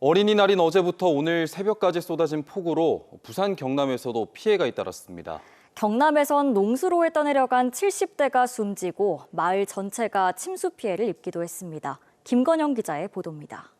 어린이날인 어제부터 오늘 새벽까지 쏟아진 폭우로 부산 경남에서도 피해가 잇따랐습니다. 경남에선 농수로에 떠내려간 70대가 숨지고 마을 전체가 침수 피해를 입기도 했습니다. 김건영 기자의 보도입니다.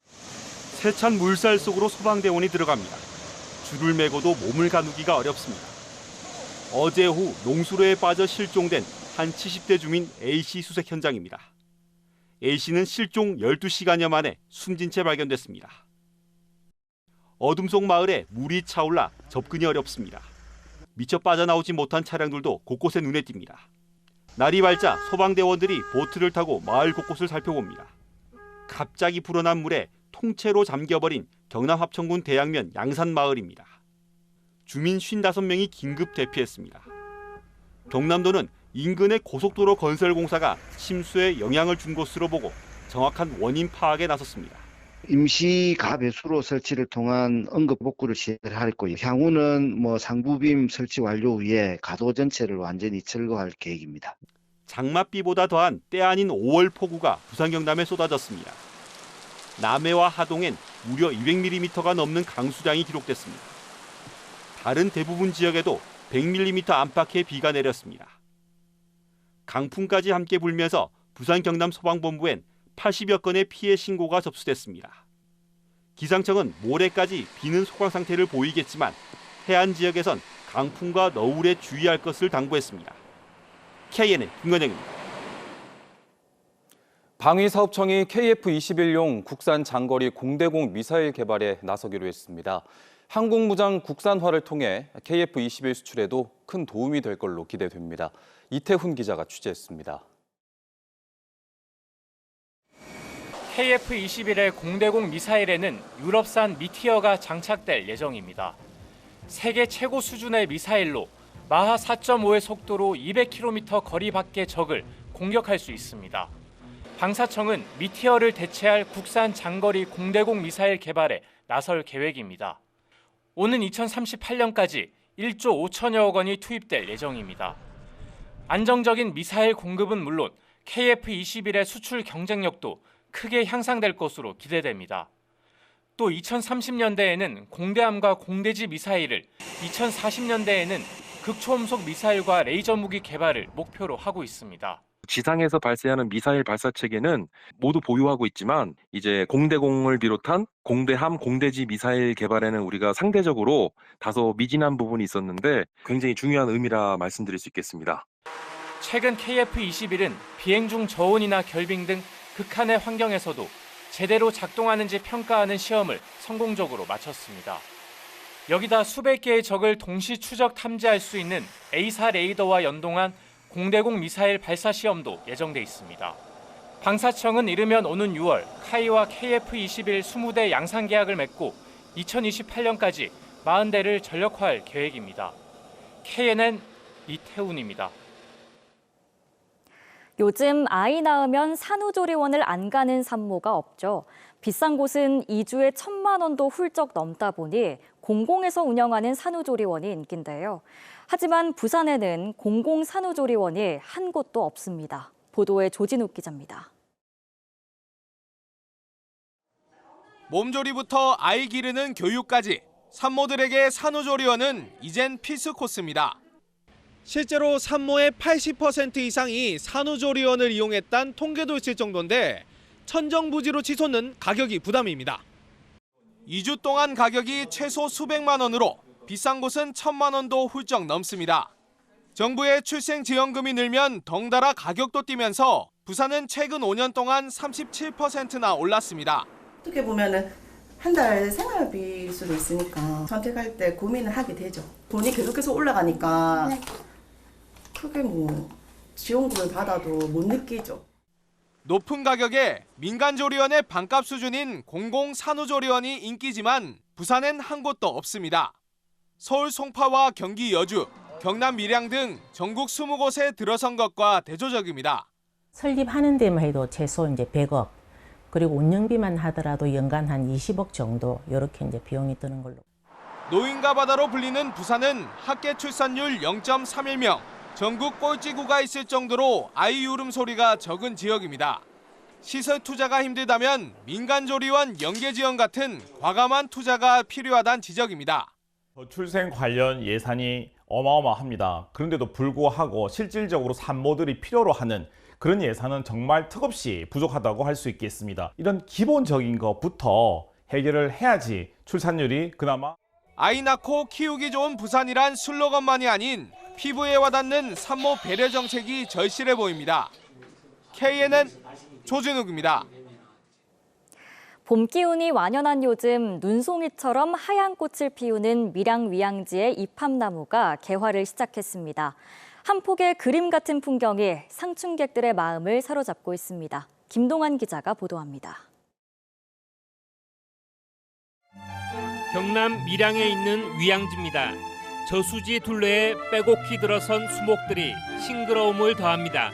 세찬 물살 속으로 소방대원이 들어갑니다. 줄을 메고도 몸을 가누기가 어렵습니다. 어제 오후 농수로에 빠져 실종된 한 70대 주민 A씨 수색 현장입니다. A씨는 실종 12시간여 만에 숨진 채 발견됐습니다. 어둠 속 마을에 물이 차올라 접근이 어렵습니다. 미처 빠져나오지 못한 차량들도 곳곳에 눈에 띕니다. 날이 밝자 소방대원들이 보트를 타고 마을 곳곳을 살펴봅니다. 갑자기 불어난 물에 통째로 잠겨버린 경남 합천군 대양면 양산마을입니다. 주민 55명이 긴급 대피했습니다. 경남도는 인근의 고속도로 건설 공사가 침수에 영향을 준 것으로 보고 정확한 원인 파악에 나섰습니다. 임시 가배수로 설치를 통한 응급 복구를 시작할 거고요. 향후는 상부빔 설치 완료 후에 가도 전체를 완전히 철거할 계획입니다. 장맛비보다 더한 때 아닌 5월 폭우가 부산 경남에 쏟아졌습니다. 남해와 하동엔 무려 200mm가 넘는 강수량이 기록됐습니다. 다른 대부분 지역에도 100mm 안팎의 비가 내렸습니다. 강풍까지 함께 불면서 부산 경남 소방본부엔 80여 건의 피해 신고가 접수됐습니다. 기상청은 모레까지 비는 소강 상태를 보이겠지만 해안 지역에선 강풍과 너울에 주의할 것을 당부했습니다. KNN 김건영입니다. 방위사업청이 KF-21용 국산 장거리 공대공 미사일 개발에 나서기로 했습니다. 항공무장 국산화를 통해 KF-21 수출에도 큰 도움이 될 걸로 기대됩니다. 이태훈 기자가 취재했습니다. KF-21의 공대공 미사일에는 유럽산 미티어가 장착될 예정입니다. 세계 최고 수준의 미사일로 마하 4.5의 속도로 200km 거리 밖의 적을 공격할 수 있습니다. 방사청은 미티어를 대체할 국산 장거리 공대공 미사일 개발에 나설 계획입니다. 오는 2038년까지 1조 5천여억 원이 투입될 예정입니다. 안정적인 미사일 공급은 물론 KF-21의 수출 경쟁력도 크게 향상될 것으로 기대됩니다. 또 2030년대에는 공대함과 공대지 미사일을, 2040년대에는 극초음속 미사일과 레이저 무기 개발을 목표로 하고 있습니다. 지상에서 발사하는 미사일 발사 체계는 모두 보유하고 있지만 이제 공대공을 비롯한 공대함, 공대지 미사일 개발에는 우리가 상대적으로 다소 미진한 부분이 있었는데 굉장히 중요한 의미라 말씀드릴 수 있겠습니다. 최근 KF-21은 비행 중 저온이나 결빙 등 극한의 환경에서도 제대로 작동하는지 평가하는 시험을 성공적으로 마쳤습니다. 여기다 수백 개의 적을 동시 추적 탐지할 수 있는 A4 레이더와 연동한 공대공 미사일 발사 시험도 예정돼 있습니다. 방사청은 이르면 오는 6월 카이와 KF-21 20대 양산 계약을 맺고 2028년까지 40대를 전력화할 계획입니다. KNN 이태훈입니다. 요즘 아이 낳으면 산후조리원을 안 가는 산모가 없죠. 비싼 곳은 2주에 1,000만 원도 훌쩍 넘다 보니 공공에서 운영하는 산후조리원이 인기인데요. 하지만 부산에는 공공 산후조리원이 한 곳도 없습니다. 보도에 조진욱 기자입니다. 몸조리부터 아이 기르는 교육까지 산모들에게 산후조리원은 이젠 필수 코스입니다. 실제로 산모의 80% 이상이 산후조리원을 이용했다는 통계도 있을 정도인데 천정부지로 치솟는 가격이 부담입니다. 2주 동안 가격이 최소 수백만 원으로 비싼 곳은 1,000만 원도 훌쩍 넘습니다. 정부의 출생지원금이 늘면 덩달아 가격도 뛰면서 부산은 최근 5년 동안 37%나 올랐습니다. 어떻게 보면은 한 달 생활비일 수도 있으니까 선택할 때 고민을 하게 되죠. 돈이 계속해서 올라가니까 크게 지원금을 받아도 못 느끼죠. 높은 가격에 민간조리원의 반값 수준인 공공산후조리원이 인기지만 부산엔 한 곳도 없습니다. 서울 송파와 경기 여주, 경남 밀양 등 전국 20곳에 들어선 것과 대조적입니다. 설립하는 데만 해도 최소 이제 100억, 그리고 운영비만 하더라도 연간 한 20억 정도 이렇게 이제 비용이 드는 걸로. 노인과 바다로 불리는 부산은 합계 출산율 0.31명, 전국 꼴찌구가 있을 정도로 아이 울음소리가 적은 지역입니다. 시설 투자가 힘들다면 민간조리원 연계 지원 같은 과감한 투자가 필요하다는 지적입니다. 저출생 관련 예산이 어마어마합니다. 그런데도 불구하고 실질적으로 산모들이 필요로 하는 그런 예산은 정말 턱없이 부족하다고 할 수 있겠습니다. 이런 기본적인 것부터 해결을 해야지 출산율이 그나마. 아이 낳고 키우기 좋은 부산이란 슬로건만이 아닌 피부에 와닿는 산모 배려 정책이 절실해 보입니다. KNN 조진욱입니다. 봄 기운이 완연한 요즘 눈송이처럼 하얀 꽃을 피우는 밀양 위양지의 이팝나무가 개화를 시작했습니다. 한 폭의 그림 같은 풍경이 상춘객들의 마음을 사로잡고 있습니다. 김동환 기자가 보도합니다. 경남 밀양에 있는 위양지입니다. 저수지 둘레에 빼곡히 들어선 수목들이 싱그러움을 더합니다.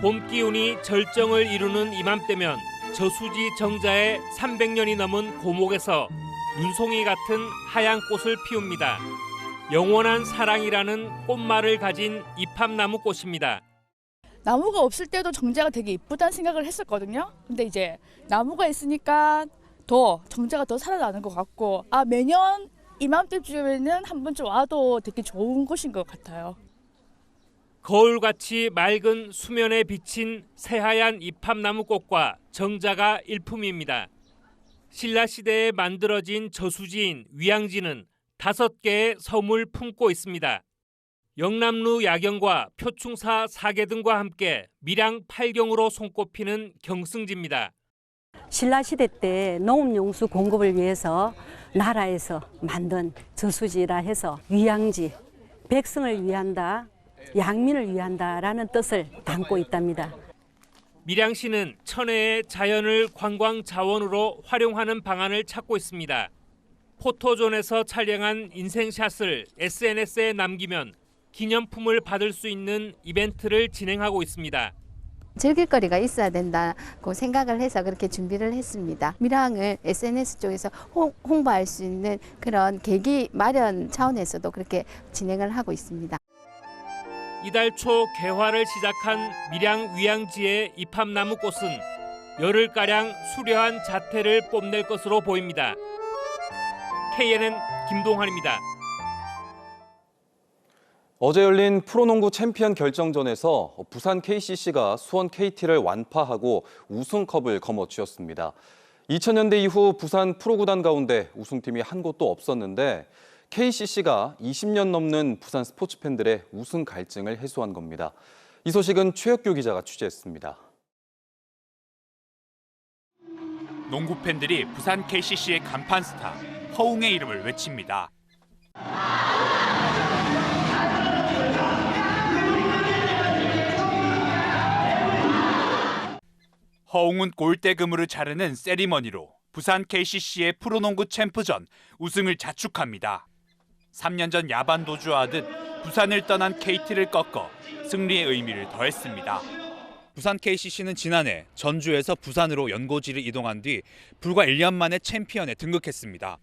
봄 기운이 절정을 이루는 이맘때면 저수지 정자에 300년이 넘은 고목에서 눈송이 같은 하얀 꽃을 피웁니다. 영원한 사랑이라는 꽃말을 가진 이팝나무 꽃입니다. 나무가 없을 때도 정자가 되게 이쁘다는 생각을 했었거든요. 근데 이제 나무가 있으니까 더 정자가 더 살아나는 것 같고, 매년 이맘때쯤에는 한 번쯤 와도 되게 좋은 곳인 것 같아요. 거울같이 맑은 수면에 비친 새하얀 이팝나무 꽃과 정자가 일품입니다. 신라시대에 만들어진 저수지인 위양지는 5개의 섬을 품고 있습니다. 영남루 야경과 표충사 사계 등과 함께 밀양 8경으로 손꼽히는 경승지입니다. 신라시대 때 농업용수 공급을 위해서 나라에서 만든 저수지라 해서 위양지, 백성을 위한다, 양민을 위한다라는 뜻을 담고 있답니다. 밀양시는 천혜의 자연을 관광 자원으로 활용하는 방안을 찾고 있습니다. 포토존에서 촬영한 인생샷을 SNS에 남기면 기념품을 받을 수 있는 이벤트를 진행하고 있습니다. 즐길 거리가 있어야 된다고 생각을 해서 그렇게 준비를 했습니다. 밀양을 SNS 쪽에서 홍보할 수 있는 그런 계기 마련 차원에서도 그렇게 진행을 하고 있습니다. 이달 초 개화를 시작한 밀양 위양지의 이팝나무 꽃은 열흘가량 수려한 자태를 뽐낼 것으로 보입니다. KNN 김동환입니다. 어제 열린 프로농구 챔피언 결정전에서 부산 KCC가 수원 KT를 완파하고 우승컵을 거머쥐었습니다. 2000년대 이후 부산 프로구단 가운데 우승팀이 한 곳도 없었는데 KCC가 20년 넘는 부산 스포츠 팬들의 우승 갈증을 해소한 겁니다. 이 소식은 최혁규 기자가 취재했습니다. 농구 팬들이 부산 KCC의 간판 스타 허웅의 이름을 외칩니다. 허웅은 골대 그물을 자르는 세리머니로 부산 KCC의 프로농구 챔프전 우승을 자축합니다. 3년 전 야반 도주하듯 부산을 떠난 KT를 꺾어 승리의 의미를 더했습니다. 부산 KCC는 지난해 전주에서 부산으로 연고지를 이동한 뒤 불과 1년 만에 챔피언에 등극했습니다.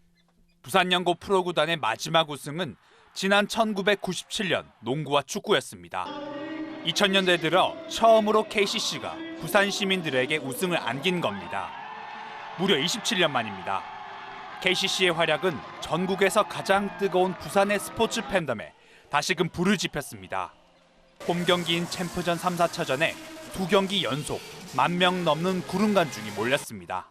부산연고 프로구단의 마지막 우승은 지난 1997년 농구와 축구였습니다. 2000년대 들어 처음으로 KCC가 부산 시민들에게 우승을 안긴 겁니다. 무려 27년 만입니다. KCC의 활약은 전국에서 가장 뜨거운 부산의 스포츠 팬덤에 다시금 불을 지폈습니다. 홈 경기인 챔프전 3, 4차전에 2경기 연속 10,000명 넘는 구름관중이 몰렸습니다.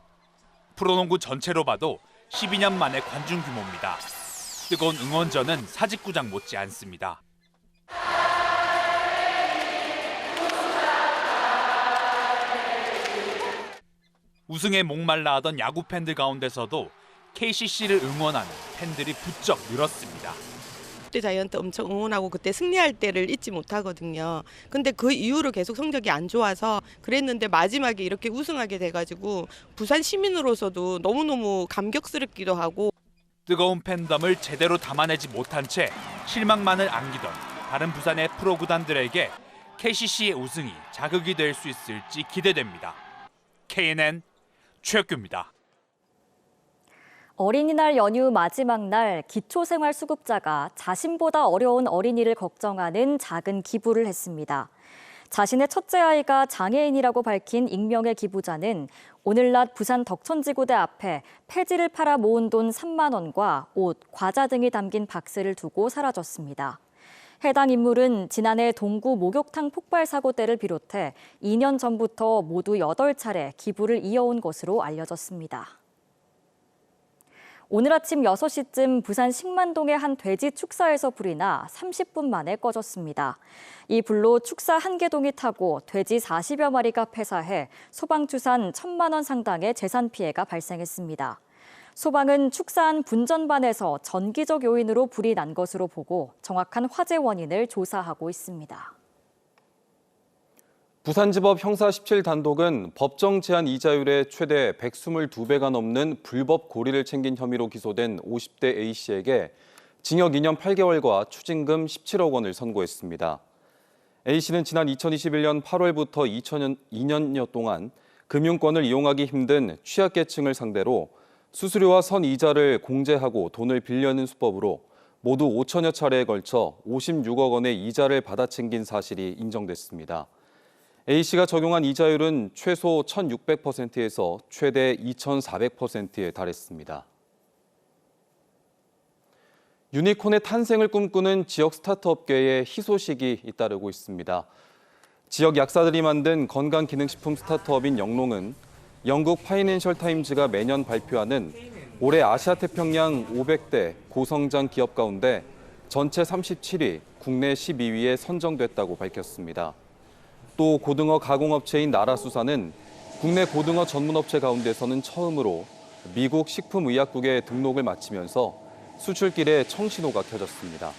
프로농구 전체로 봐도 12년 만의 관중 규모입니다. 뜨거운 응원전은 사직구장 못지 않습니다. 우승에 목말라 하던 야구 팬들 가운데서도 KCC를 응원하는 팬들이 부쩍 늘었습니다. 롯데 자이언트 엄청 응원하고 그때 승리할 때를 잊지 못하거든요. 근데 그 이후로 계속 성적이 안 좋아서 그랬는데 마지막에 이렇게 우승하게 돼가지고 부산 시민으로서도 너무너무 감격스럽기도 하고. 뜨거운 팬덤을 제대로 담아내지 못한 채 실망만을 안기던 다른 부산의 프로구단들에게 KCC의 우승이 자극이 될 수 있을지 기대됩니다. KNN 최혁규입니다. 어린이날 연휴 마지막 날 기초생활수급자가 자신보다 어려운 어린이를 걱정하는 작은 기부를 했습니다. 자신의 첫째 아이가 장애인이라고 밝힌 익명의 기부자는 오늘 낮 부산 덕천지구대 앞에 폐지를 팔아 모은 돈 3만 원과 옷, 과자 등이 담긴 박스를 두고 사라졌습니다. 해당 인물은 지난해 동구 목욕탕 폭발 사고 때를 비롯해 2년 전부터 모두 8차례 기부를 이어온 것으로 알려졌습니다. 오늘 아침 6시쯤 부산 식만동의 한 돼지 축사에서 불이 나 30분 만에 꺼졌습니다. 이 불로 축사 1개동이 타고 돼지 40여 마리가 폐사해 소방추산 1,000만 원 상당의 재산 피해가 발생했습니다. 소방은 축사한 분전반에서 전기적 요인으로 불이 난 것으로 보고 정확한 화재 원인을 조사하고 있습니다. 부산지법 형사 17단독은 법정 제한 이자율의 최대 122배가 넘는 불법 고리를 챙긴 혐의로 기소된 50대 A씨에게 징역 2년 8개월과 추징금 17억 원을 선고했습니다. A씨는 지난 2021년 8월부터 2년여 동안 금융권을 이용하기 힘든 취약계층을 상대로 수수료와 선이자를 공제하고 돈을 빌려는 수법으로 모두 5천여 차례에 걸쳐 56억 원의 이자를 받아 챙긴 사실이 인정됐습니다. A씨가 적용한 이자율은 최소 1,600%에서 최대 2,400%에 달했습니다. 유니콘의 탄생을 꿈꾸는 지역 스타트업계에 희소식이 잇따르고 있습니다. 지역 약사들이 만든 건강기능식품 스타트업인 영농은 영국 파이낸셜 타임즈가 매년 발표하는 올해 아시아태평양 500대 고성장 기업 가운데 전체 37위, 국내 12위에 선정됐다고 밝혔습니다. 또 고등어 가공업체인 나라수산은 국내 고등어 전문업체 가운데서는 처음으로 미국 식품의약국에 등록을 마치면서 수출길에 청신호가 켜졌습니다.